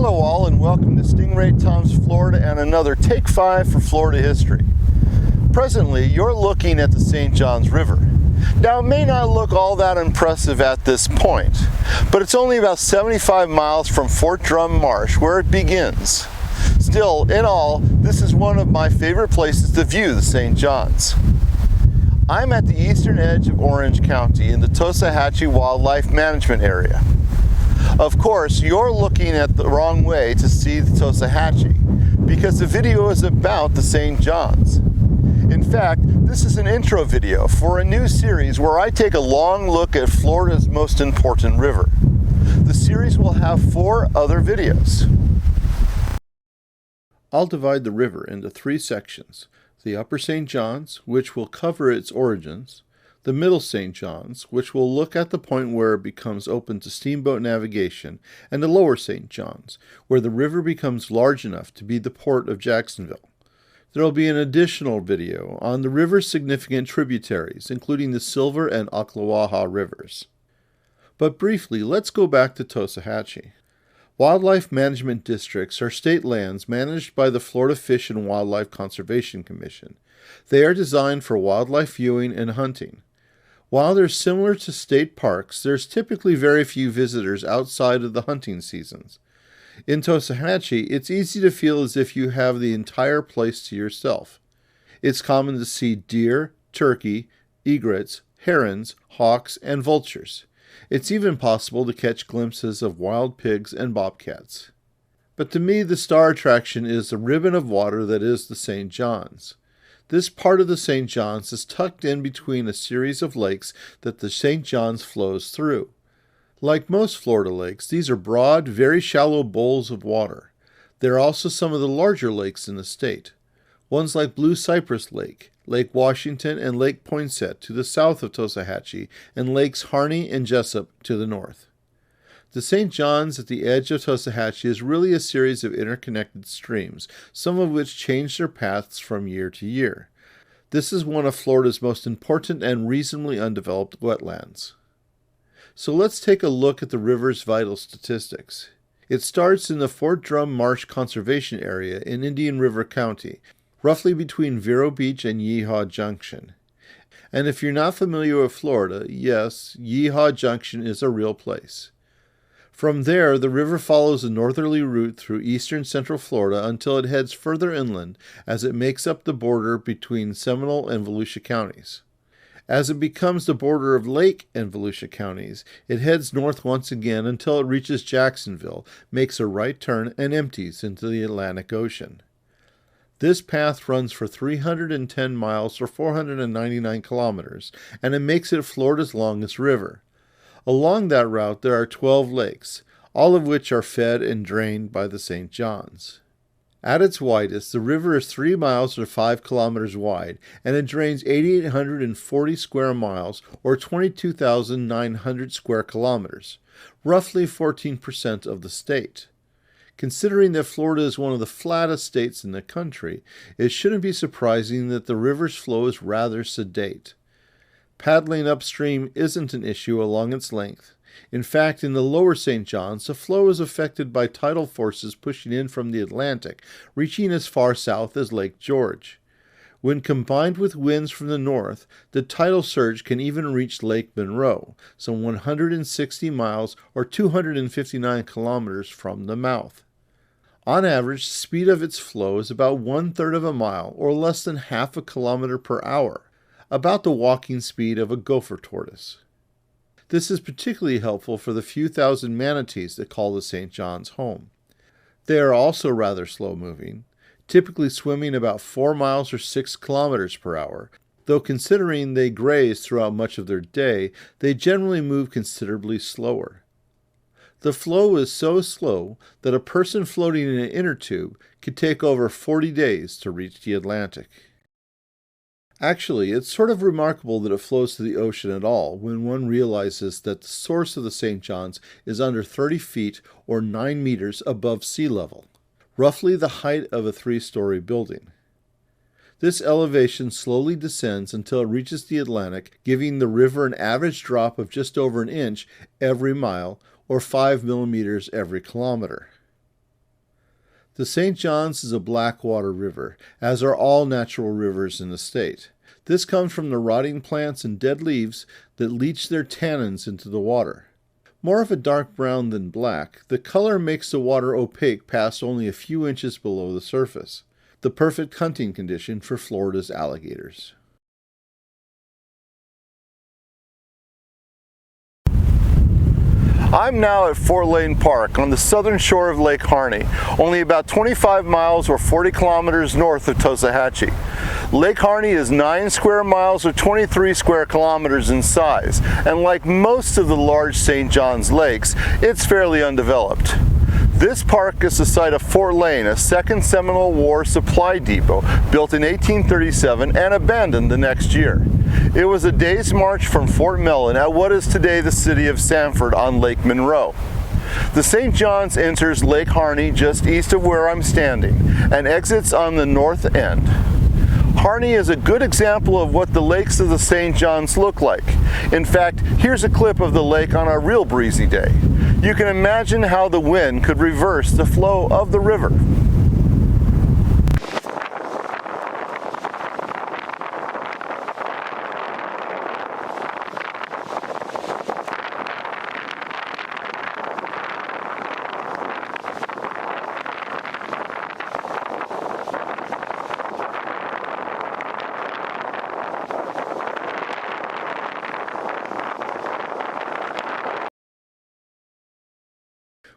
Hello all and welcome to Stingray Tom's Florida and another Take 5 for Florida History. Presently, you're looking at the St. Johns River. Now, it may not look all that impressive at this point, but it's only about 75 miles from Fort Drum Marsh where it begins. Still, in all, this is one of my favorite places to view the St. Johns. I'm at the eastern edge of Orange County in the Tosa Hatchee Wildlife Management Area. Of course, you're looking at the wrong way to see the Tosa Hatchee, because the video is about the St. Johns. In fact, this is an intro video for a new series where I take a long look at Florida's most important river. The series will have 4 other videos. I'll divide the river into 3 sections: the Upper St. Johns, which will cover its origins; the Middle St. Johns, which will look at the point where it becomes open to steamboat navigation; and the Lower St. Johns, where the river becomes large enough to be the port of Jacksonville. There will be an additional video on the river's significant tributaries, including the Silver and Ocklawaha rivers. But briefly, let's go back to Tosa Hatchee. Wildlife management districts are state lands managed by the Florida Fish and Wildlife Conservation Commission. They are designed for wildlife viewing and hunting. While they're similar to state parks, there's typically very few visitors outside of the hunting seasons. In Tosa Hatchee, it's easy to feel as if you have the entire place to yourself. It's common to see deer, turkey, egrets, herons, hawks, and vultures. It's even possible to catch glimpses of wild pigs and bobcats. But to me, the star attraction is the ribbon of water that is the St. Johns. This part of the St. Johns is tucked in between a series of lakes that the St. Johns flows through. Like most Florida lakes, these are broad, very shallow bowls of water. They are also some of the larger lakes in the state. Ones like Blue Cypress Lake, Lake Washington, and Lake Poinsett to the south of Tosa Hatchee, and Lakes Harney and Jessup to the north. The St. Johns at the edge of Tosa Hatchee is really a series of interconnected streams, some of which change their paths from year to year. This is one of Florida's most important and reasonably undeveloped wetlands. So let's take a look at the river's vital statistics. It starts in the Fort Drum Marsh Conservation Area in Indian River County, roughly between Vero Beach and Yeehaw Junction. And if you're not familiar with Florida, yes, Yeehaw Junction is a real place. From there, the river follows a northerly route through eastern central Florida until it heads further inland as it makes up the border between Seminole and Volusia counties. As it becomes the border of Lake and Volusia counties, it heads north once again until it reaches Jacksonville, makes a right turn, and empties into the Atlantic Ocean. This path runs for 310 miles or 499 kilometers, and it makes it Florida's longest river. Along that route there are 12 lakes, all of which are fed and drained by the St. Johns. At its widest, the river is 3 miles or 5 kilometers wide, and it drains 8,840 square miles or 22,900 square kilometers, roughly 14% of the state. Considering that Florida is one of the flattest states in the country, it shouldn't be surprising that the river's flow is rather sedate. Paddling upstream isn't an issue along its length. In fact, in the lower St. Johns, the flow is affected by tidal forces pushing in from the Atlantic, reaching as far south as Lake George. When combined with winds from the north, the tidal surge can even reach Lake Monroe, some 160 miles or 259 kilometers from the mouth. On average, the speed of its flow is about 1/3 of a mile or less than half a kilometer per hour, about the walking speed of a gopher tortoise. This is particularly helpful for the few thousand manatees that call the St. Johns home. They are also rather slow-moving, typically swimming about 4 miles or 6 kilometers per hour, though considering they graze throughout much of their day, they generally move considerably slower. The flow is so slow that a person floating in an inner tube could take over 40 days to reach the Atlantic. Actually, it's sort of remarkable that it flows to the ocean at all when one realizes that the source of the St. Johns is under 30 feet or 9 meters above sea level, roughly the height of a 3-story building. This elevation slowly descends until it reaches the Atlantic, giving the river an average drop of just over an inch every mile or 5 millimeters every kilometer. The St. Johns is a blackwater river, as are all natural rivers in the state. This comes from the rotting plants and dead leaves that leach their tannins into the water. More of a dark brown than black, the color makes the water opaque past only a few inches below the surface, the perfect hunting condition for Florida's alligators. I'm now at Fort Lane Park on the southern shore of Lake Harney, only about 25 miles or 40 kilometers north of Tosa Hatchee. Lake Harney is 9 square miles or 23 square kilometers in size, and like most of the large St. John's lakes, it's fairly undeveloped. This park is the site of Fort Lane, a Second Seminole War supply depot built in 1837 and abandoned the next year. It was a day's march from Fort Mellon at what is today the city of Sanford on Lake Monroe. The St. John's enters Lake Harney just east of where I'm standing and exits on the north end. Harney is a good example of what the lakes of the St. John's look like. In fact, here's a clip of the lake on a real breezy day. You can imagine how the wind could reverse the flow of the river.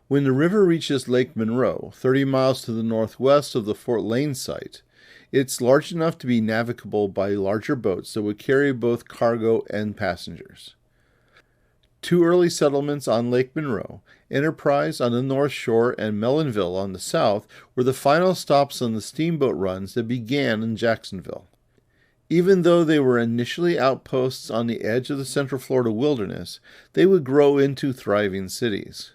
When the river reaches Lake Monroe, 30 miles to the northwest of the Fort Lane site, it's large enough to be navigable by larger boats that would carry both cargo and passengers. Two early settlements on Lake Monroe, Enterprise on the north shore and Mellonville on the south, were the final stops on the steamboat runs that began in Jacksonville. Even though they were initially outposts on the edge of the Central Florida wilderness, they would grow into thriving cities.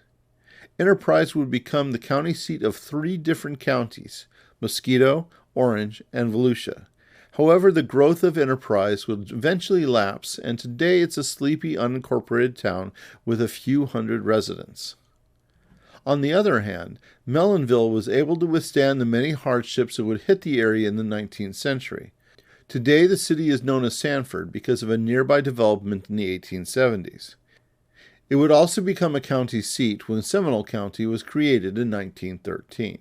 Enterprise would become the county seat of 3 different counties, Mosquito, Orange, and Volusia. However, the growth of Enterprise would eventually lapse, and today it's a sleepy, unincorporated town with a few hundred residents. On the other hand, Mellonville was able to withstand the many hardships that would hit the area in the 19th century. Today, the city is known as Sanford because of a nearby development in the 1870s. It would also become a county seat when Seminole County was created in 1913.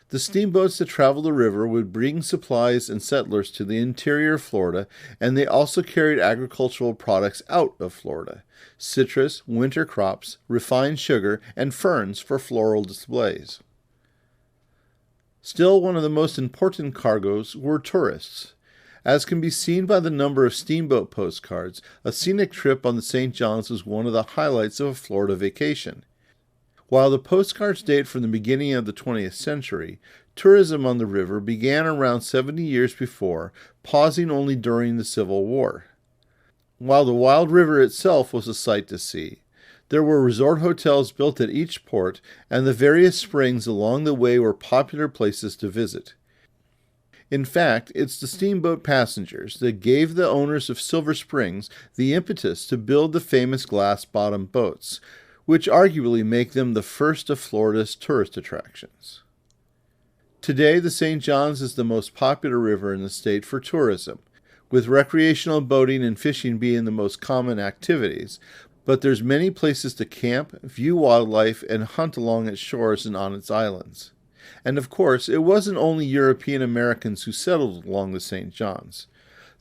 The steamboats that traveled the river would bring supplies and settlers to the interior of Florida, and they also carried agricultural products out of Florida: citrus, winter crops, refined sugar, and ferns for floral displays. Still, one of the most important cargoes were tourists. As can be seen by the number of steamboat postcards, a scenic trip on the St. John's was one of the highlights of a Florida vacation. While the postcards date from the beginning of the 20th century, tourism on the river began around 70 years before, pausing only during the Civil War. While the wild river itself was a sight to see, there were resort hotels built at each port, and the various springs along the way were popular places to visit. In fact, it's the steamboat passengers that gave the owners of Silver Springs the impetus to build the famous glass-bottom boats, which arguably make them the first of Florida's tourist attractions. Today, the St. John's is the most popular river in the state for tourism, with recreational boating and fishing being the most common activities, but there's many places to camp, view wildlife, and hunt along its shores and on its islands. And of course, it wasn't only European Americans who settled along the St. John's.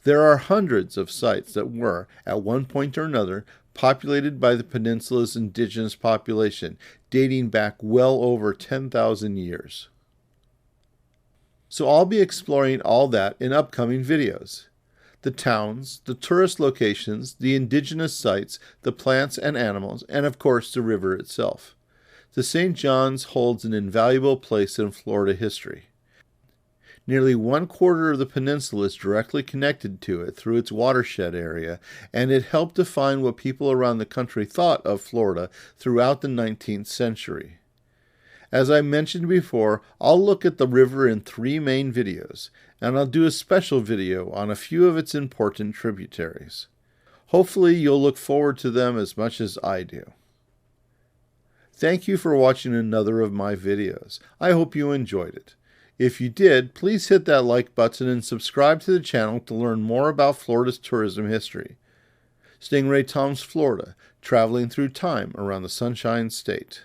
There are hundreds of sites that were, at one point or another, populated by the peninsula's indigenous population, dating back well over 10,000 years. So I'll be exploring all that in upcoming videos. The towns, the tourist locations, the indigenous sites, the plants and animals, and of course the river itself. The St. John's holds an invaluable place in Florida history. Nearly 1/4 of the peninsula is directly connected to it through its watershed area, and it helped define what people around the country thought of Florida throughout the 19th century. As I mentioned before, I'll look at the river in 3 main videos, and I'll do a special video on a few of its important tributaries. Hopefully you'll look forward to them as much as I do. Thank you for watching another of my videos. I hope you enjoyed it. If you did, please hit that like button and subscribe to the channel to learn more about Florida's tourism history. Stingray Tom's Florida, traveling through time around the Sunshine State.